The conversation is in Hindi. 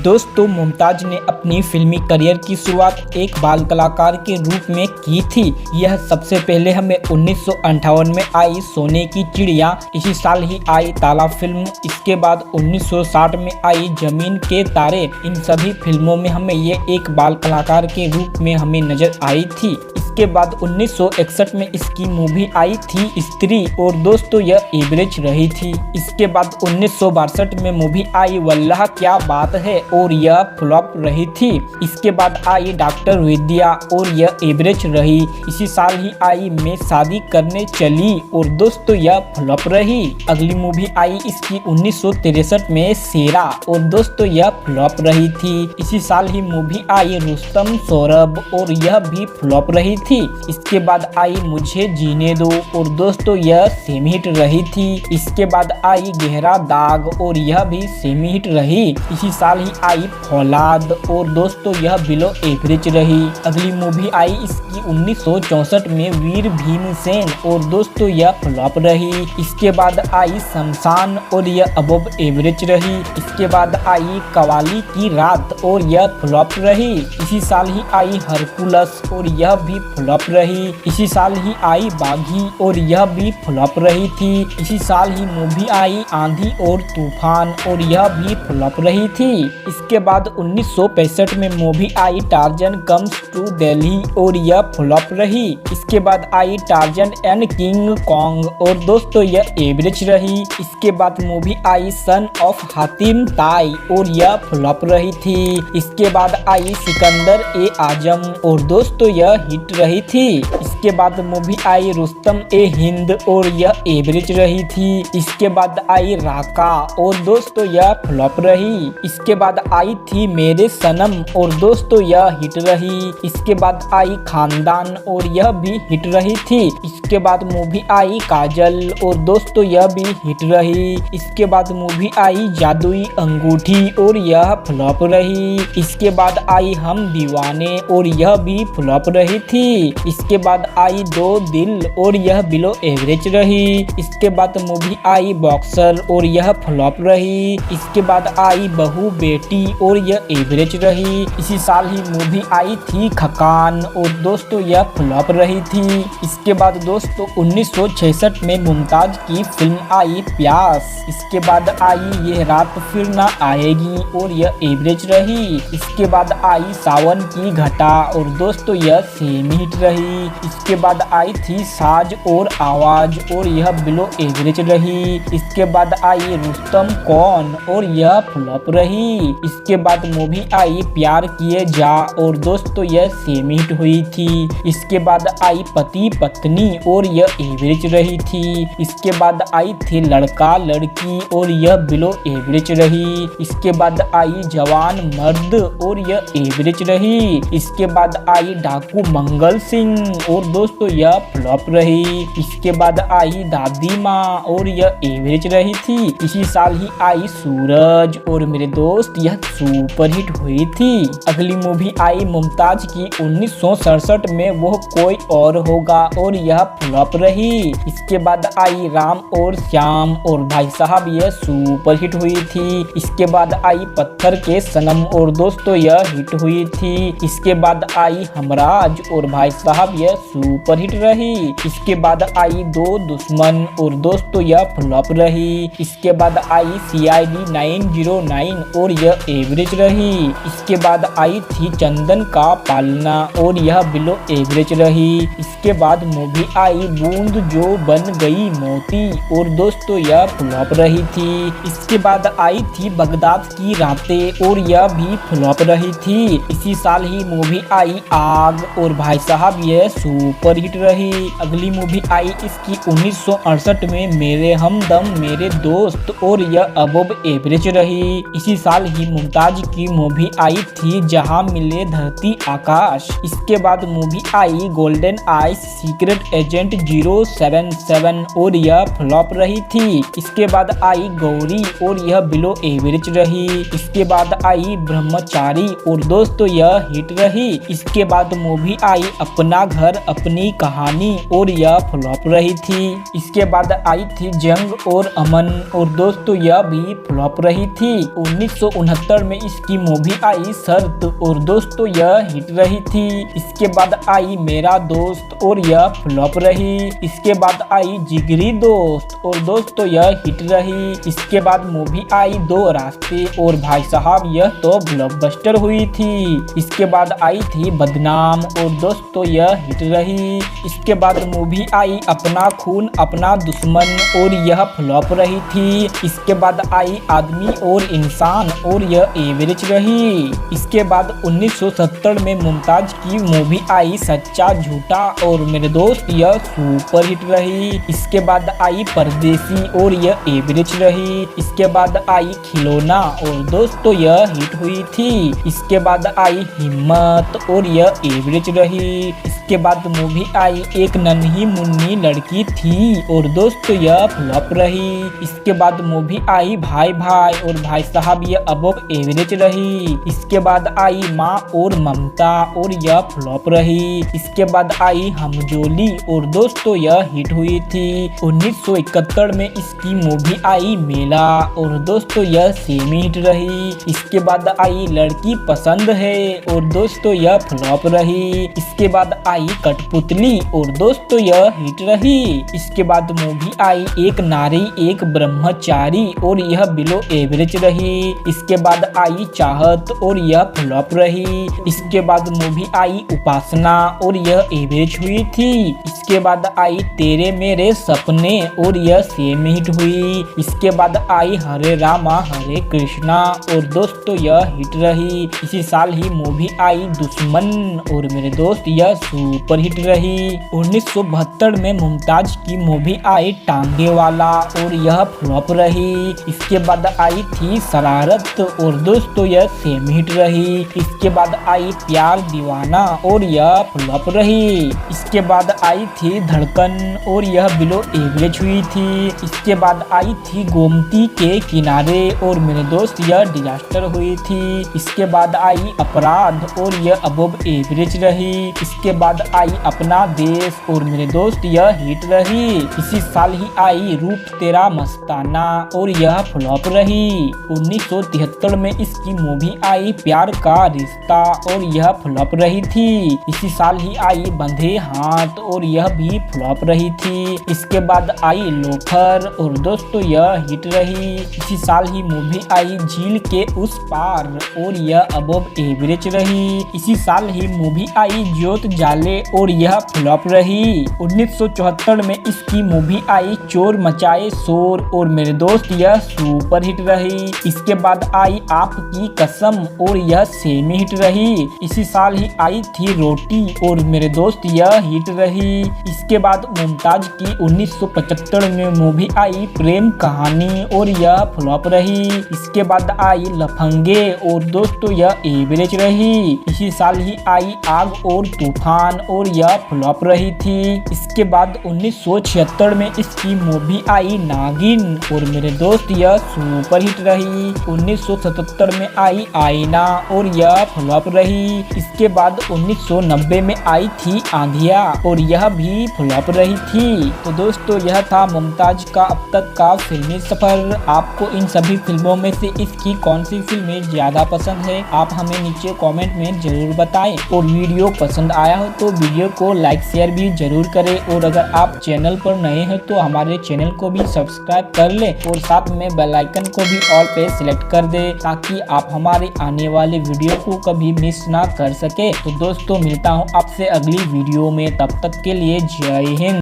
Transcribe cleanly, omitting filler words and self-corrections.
दोस्तों, मुमताज ने अपनी फिल्मी करियर की शुरुआत एक बाल कलाकार के रूप में की थी। यह सबसे पहले हमें 1958 में आई सोने की चिड़िया, इसी साल ही आई ताला फिल्म। इसके बाद 1960 में आई जमीन के तारे। इन सभी फिल्मों में हमें ये एक बाल कलाकार के रूप में हमें नजर आई थी। इसके बाद 1961 में इसकी मूवी आई थी स्त्री, और दोस्तों यह एवरेज रही थी। इसके बाद 1962 में मूवी आई वल्लाह क्या बात है, और यह फ्लॉप रही थी। इसके बाद आई डॉक्टर विद्या, और यह एवरेज रही। इसी साल ही आई मैं शादी करने चली, और दोस्तों यह फ्लॉप रही। अगली मूवी आई इसकी 1963 में शेरा, और दोस्तों यह फ्लॉप रही थी। इसी साल ही मूवी आई रुस्तम सौरभ, और यह भी फ्लॉप रही थी। इसके बाद आई मुझे जीने दो, और दोस्तों यह सेमी हिट रही थी। इसके बाद आई गहरा दाग, और यह भी सेमी हिट रही। इसी साल ही आई फौलाद, और दोस्तों यह बिलो एवरेज रही। अगली मूवी आई इसकी 1964 में वीर भीमसेन, और दोस्तों यह फ्लॉप रही। इसके बाद आई शमशान, और यह अबव एवरेज रही। इसके बाद आई कवाली की रात, और यह फ्लॉप रही। इसी साल ही आई हरकुलस, और यह भी फ्लॉप रही। इसी साल ही आई बागी, और यह भी फ्लॉप रही थी। इसी साल ही मूवी आई आंधी और तूफान, और यह भी फ्लॉप रही थी। इसके बाद 1965 में मूवी आई टार्जन कम्स टू दिल्ली, और यह फ्लॉप रही। इसके बाद आई टार्जन एंड किंग कॉन्ग, और दोस्तों यह एवरेज रही। इसके बाद मूवी आई सन ऑफ हातिम ताई, और यह फ्लॉप रही थी। इसके बाद आई सिकंदर ए आजम, और दोस्तों यह हिट रही थी। इसके बाद मूवी आई रुस्तम ए हिंद, और यह एवरेज रही थी। इसके बाद आई राका, और दोस्तों यह फ्लॉप रही। इसके बाद आई थी मेरे सनम, और दोस्तों यह हिट रही। इसके बाद आई खानदान, और यह भी हिट रही थी। इसके बाद मूवी आई काजल, और दोस्तों यह भी हिट रही। इसके बाद मूवी आई जादुई अंगूठी, और यह फ्लॉप रही। इसके बाद आई हम दीवाने, और यह भी फ्लॉप रही थी। इसके बाद आई दो दिल, और यह बिलो एवरेज रही। इसके बाद मूवी आई बॉक्सर, और यह फ्लॉप रही। इसके बाद आई बहू बेटी, और यह एवरेज रही। इसी साल ही मूवी आई थी खकान, और दोस्तों यह फ्लॉप रही थी। इसके बाद दोस्तों 1966 में मुमताज की फिल्म आई प्यास। इसके बाद आई यह रात फिर ना आएगी, और यह एवरेज रही। इसके बाद आई सावन की घटा, और दोस्तों यह सेमी हिट रही। इसके बाद आई थी साज और आवाज, और यह बिलो एवरेज रही। इसके बाद आई रुस्तम कौन, और यह फ्लॉप रही। इसके बाद मूवी आई प्यार किए जा, और दोस्तों यह सेमी हिट हुई थी। इसके बाद आई पति पत्नी, और यह एवरेज रही थी। इसके बाद आई थी लड़का लड़की, और यह बिलो एवरेज रही। इसके बाद आई जवान मर्द, और यह एवरेज रही। इसके बाद आई डाकू मंगल सिंह, और दोस्तों यह फ्लॉप रही। इसके बाद आई दादी माँ, और यह एवरेज रही थी। इसी साल ही आई सूरज, और मेरे दोस्त यह सुपर हिट हुई थी। अगली मूवी आई मुमताज की 1967 में वो कोई और होगा, और यह फ्लॉप रही। इसके बाद आई राम और श्याम, और भाई साहब यह सुपर हिट हुई थी। इसके बाद आई पत्थर के सनम, और दोस्तों यह हिट हुई थी। इसके बाद आई हमराज, और भाई साहब यह सुपर हिट रही। इसके बाद आई दो दुश्मन, और दोस्तों यह फ्लॉप रही। इसके बाद आई CID 909, और यह एवरेज रही। इसके बाद आई थी चंदन का पालना, और यह बिलो एवरेज रही। इसके बाद मूवी आई बूंद जो बन गई मोती, और दोस्तों यह फ्लॉप रही थी। इसके बाद आई थी बगदाद की रातें, और यह भी फ्लॉप रही थी। इसी साल ही मूवी आई आग, और भाई साहब यह सुपर हिट रही। अगली मूवी आई इसकी 1968 में मेरे हमदम मेरे दोस्त, और यह अबव एवरेज रही। इसी साल ही मुमताज की मूवी आई थी जहां मिले धरती आकाश। इसके बाद मूवी आई गोल्डन आइस सीक्रेट एजेंट 077, और यह फ्लॉप रही थी। इसके बाद आई गौरी, और यह बिलो एवरेज रही। इसके बाद आई ब्रह्मचारी, और दोस्तों यह हिट रही। इसके बाद मूवी आई अपना घर अपनी कहानी और यह फ्लॉप रही थी। इसके बाद आई थी जंग और अमन और दोस्तों यह भी फ्लॉप रही थी। 1969 में इसकी मूवी आई शर्त और दोस्तों यह हिट रही थी। इसके बाद आई मेरा दोस्त और यह फ्लॉप रही। इसके बाद आई जिगरी दोस्त और दोस्तों यह हिट रही। इसके बाद मूवी आई दो रास्ते और भाई साहब यह तो ब्लॉकबस्टर हुई थी। इसके बाद आई थी बदनाम और दोस्तों यह हिट रही। इसके बाद मूवी आई अपना खून अपना दुश्मन और यह फ्लॉप रही थी। इसके बाद आई आदमी और इंसान और यह एवरेज रही। इसके बाद 1970 में मुमताज की मूवी आई सच्चा झूठा और मेरे दोस्त यह सुपर हिट रही। इसके बाद आई परदेसी और यह एवरेज रही। इसके बाद आई खिलौना और दोस्तों यह हिट हुई थी। इसके बाद आई हिम्मत और यह एवरेज रही। इसके बाद मूवी आई एक नन्ही मुन्नी लड़की थी और दोस्तों यह फ्लॉप रही। इसके बाद मूवी आई भाई भाई और भाई साहब यह अबव एवरेज रही। इसके बाद आई माँ और ममता और यह फ्लॉप रही। इसके बाद आई हमजोली और दोस्तों यह हिट हुई थी। 1971 में इसकी मूवी आई मेला और दोस्तों यह सेमी हिट रही। इसके बाद आई लड़की पसंद है और दोस्तों यह फ्लॉप रही। इसके बाद आई कठपुतली और दोस्तों यह हिट रही। इसके बाद मूवी आई एक नारी एक ब्रह्मचारी और यह बिलो एवरेज रही। इसके बाद आई चाहत और यह फ्लॉप रही। इसके बाद मूवी आई उपासना और यह एवरेज हुई थी। इसके बाद आई तेरे मेरे सपने और यह सेम हिट हुई। इसके बाद आई हरे रामा हरे कृष्णा और दोस्तों यह हिट रही। इसी साल ही मूवी आई दुश्मन और मेरे दोस्त यह सुपर हिट रही। 1972 में मुमताज की मूवी आई टांगे वाला और यह फ्लॉप रही। इसके बाद आई थी शरारत और दोस्तों यह सेम हिट रही। इसके बाद आई प्यार दीवाना और यह फ्लॉप रही। इसके बाद आई थी धड़कन और यह बिलो एवरेज हुई थी। इसके बाद आई थी गोमती के किनारे और मेरे दोस्त यह डिजास्टर हुई थी। इसके बाद आई अपराध और यह अबव एवरेज रही। इसके बाद आई अपना देश और मेरे दोस्त यह हिट रही। इसी साल ही आई रूप तेरा मस्ताना और यह फ्लॉप रही। 1973 में इसकी मूवी आई प्यार का रिश्ता और यह फ्लॉप रही थी। इसी साल ही आई बंधे हाथ और यह भी फ्लॉप रही थी। इसके बाद आई लोफर और दोस्तों यह हिट रही। इसी साल ही मूवी आई झील के उस पार और यह अबव एवरेज रही। इसी साल ही मूवी आई जोत जाले और यह फ्लॉप रही। 1974 में इसकी मूवी आई चोर मचाए शोर और मेरे दोस्त यह सुपर हिट रही। इसके बाद आई आपकी कसम और यह सेमी हिट रही। इसी साल ही आई थी रोटी और मेरे दोस्त यह हिट रही। इसके बाद मुमताज की 1975 में मूवी आई प्रेम कहानी और यह फ्लॉप रही। इसके बाद आई लफंगे और दोस्तों यह एवरेज रही। इसी साल ही आई आग और तूफान और यह फ्लॉप रही थी। इसके बाद 1976 में इसकी मूवी आई नागिन और मेरे दोस्त यह सुपर हिट रही। 1977 में आई आईना और यह फ्लॉप रही। इसके बाद 1990 में आई थी आंधिया और यह भी फ्लॉप रही थी। तो दोस्तों यह था मुमताज का अब तक का फिल्मी सफर। आपको इन सभी फिल्मों में से इसकी कौन सी फिल्में ज्यादा पसंद है आप हमें नीचे कमेंट में जरूर बताएं। और वीडियो पसंद आया हो तो वीडियो को लाइक शेयर भी जरूर करें। और अगर आप चैनल पर नए हैं तो हमारे चैनल को भी सब्सक्राइब कर ले और साथ में बेल आइकन को भी ऑल पे सिलेक्ट कर दे ताकि आप हमारे आने वाले वीडियो को कभी मिस ना कर सके। तो दोस्तों मिलता हूँ आपसे अगली वीडियो में, तब तक के लिए जय हिंद।